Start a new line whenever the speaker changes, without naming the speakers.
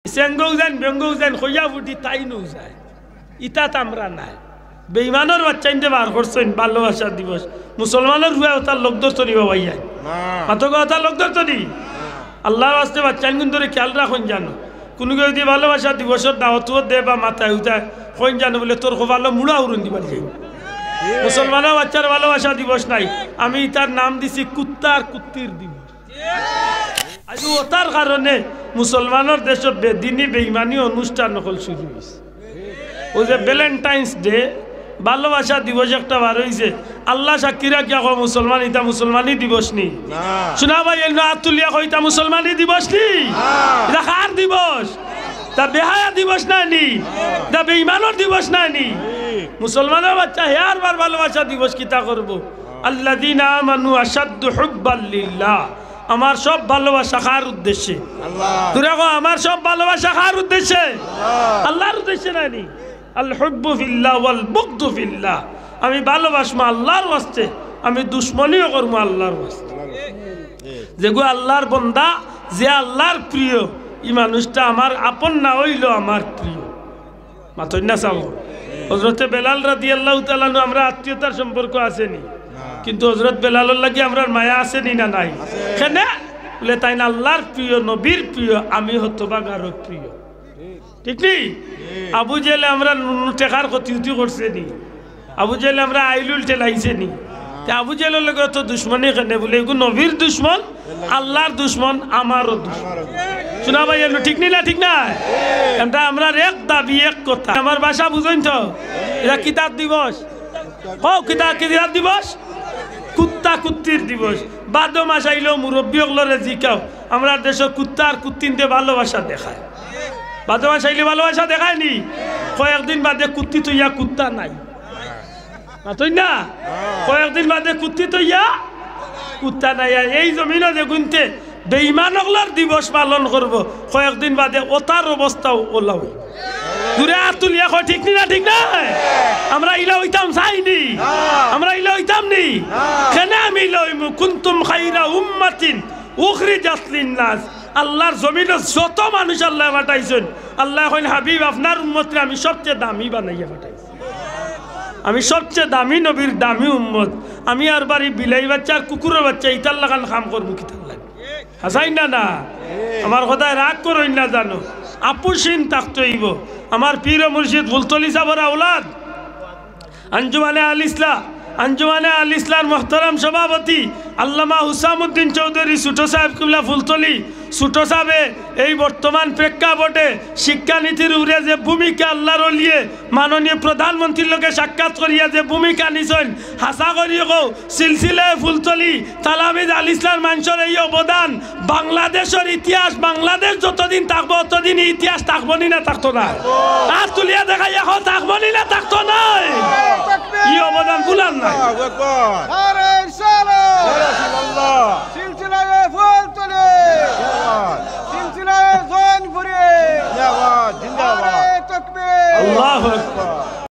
চেঙ্গও যান বেঙ্গও যান খইয়া ফুটি তাই নৌ যায় ইতাত আমরা নাই বেঈমানের বাচ্চা ইনতে বার করছেন ভালোবাসা দিবস মুসলমানের হুয়া তার লোক ধরতনি বাবাই যায় মাতো কথা লোক ধরতনি আল্লাহর ওয়াস্তে বাচ্চা কিন্তু খেয়াল রাখুন জানো কোনো কেউ যদি ভালোবাসা দিবসের দাওয়াতও দে বা মাথায় উঠায় কইন জানো বলে তোর ভালো মুড়া উড়ুন দিবার যাই মুসলমানের বাচ্চার ভালোবাসা দিবস নাই আমি তার নাম দিছি কুত্তার কুত্তির দিবস আজ ওটার কারণে মুসলমানের দেশে বেদিনী বেঈমানি অনুষ্ঠান হল শুরু হয়েছে ওই যে ভ্যালেন্টাইন্স ডে ভালোবাসা দিবস একটা বার হয়েছে আল্লাহ সাক্ষীরা কি কো মুসলমান ইতা মুসলমানি দিবস নি শোনা ভাই আতুলিয়া কইতা মুসলমানি দিবস নি এটা কার দিবস তা বেহায়া দিবস না নি তা বেঈমানের দিবস না নি মুসলমানের বাচ্চা হেয়ার বার ভালোবাসা দিবস কিতা করব আল্লাযীনা আমানু আশাদ্দু হুব্বাল লিল্লাহ আমার সব ভালোবাসা কার উদ্দেশ্যে আল্লাহ তুরা কো আমার সব ভালোবাসা কার উদ্দেশ্যে আল্লাহর উদ্দেশ্যে না নি আল হুব্বু ফিল্লাহ ওয়াল বুগদু ফিল্লাহ আমি ভালোবাসবো আল্লাহর ওয়াস্তে আমি দুশমনিও করব আল্লাহর ওয়াস্তে যেগো আল্লাহর বান্দা যে আল্লাহর প্রিয় এই মানুষটা আমার আপন না হইলো আমার প্রিয় মাতই না চাও হযরতে বেলাল রাদিয়াল্লাহু তাআলা আমরা আত্মীয়তার সম্পর্ক আছেনি কিন্তু হযরত বেলালের লাগি আমরার মায়া আছেনি না নাই কেন বলে তাই না আল্লাহর প্রিয় নবীর প্রিয় আমি হতভাগার প্রিয় ঠিক নেই আবু জেলে আমরা টেকার ক্ষতি করছে নি আবু জেলে আমরা আইলুল টেলাইছে নি আবু জেলের লগে তো দুশ্মনী কেন বলে এগুলো নবীর দুশ্মন আল্লাহর দুশ্মন আমারও দুশ্মন শোনা ভাই ঠিক নি না ঠিক না এটা আমরা এক দাবি এক কথা আমার ভাষা বুঝেন তো এটা কিতাব দিবস কিতাব দিবস কুত্তা কুত্তির দিবস বাদ মাস আইলেও মুরব্বী হলরে জিকাও আমরা দেশ কুত্তা আর কুত্তিনতে ভালোবাসা দেখায় বাদ মাস আইলে ভালোবাসা দেখায়নি কয়েকদিন বাদে কুত্তি তো ইয়া কুত্তা নাই মাতই না কয়েকদিন বাদে কুত্তি তো ইয়া কুত্তা নাই এই জমিনে যে গুনতে বেঈমান হলর দিবস পালন করব কয়েকদিন বাদে ওতার অবস্থাও ওলাও দূরে আতুলিয়া কয় ঠিক না ঠিক না আমরা ইলা হইতাম চাইনি আমরা ইলা হইতাম নি কেন আমি লইমু কুনতুম খাইরা উম্মাতিন উখরিজাত লিন্নাস আল্লাহর জমিনে যত মানুষ আল্লাহ পাঠাইছেন আল্লাহ কইন হাবিব আপনার উম্মতরে আমি সবচেয়ে দামি বানাইয়া পাঠাইছি আমি সবচেয়ে দামি নবীর দামি উম্মত আমি আর বাড়ি বিলাই বাচ্চা আর কুকুরের বাচ্চা ইতার লাগান কাম করবো কিতার লাগে হাসাই না না আমার কথায় রাগ করই না জানো আপুসিন তাকতইব আমার পীর মুর্শিদ ফুলতলি সাহেবের আওলাদ আঞ্জুমানে আল ইসলাম মোহতারাম সভাপতি আল্লামা হুসামউদ্দিন চৌধুরী ছোটো সাহেব কিবলা ফুলতলি ছোটো সাহেবে এই বর্তমান প্রেক্ষাপটে শিক্ষানীতির উপরে যে ভূমিকা আল্লাহর ওলিয়ে মাননীয় প্রধানমন্ত্রীর লোকে সাক্ষাৎ করিয়া যে ভূমিকা নিছেন হাসা করিয়া কও সিলসিলায় ফুলতলি তালামিজ আল ইসলাম মানুষের এই অবদান বাংলাদেশের ইতিহাস বাংলাদেশ যতদিন থাকবো ততদিন ইতিহাস থাকবো নি না থাকতো না আর তুলিয়া দেখাই এখন থাকবো নি না থাকতো না এই অবদান ভুলার না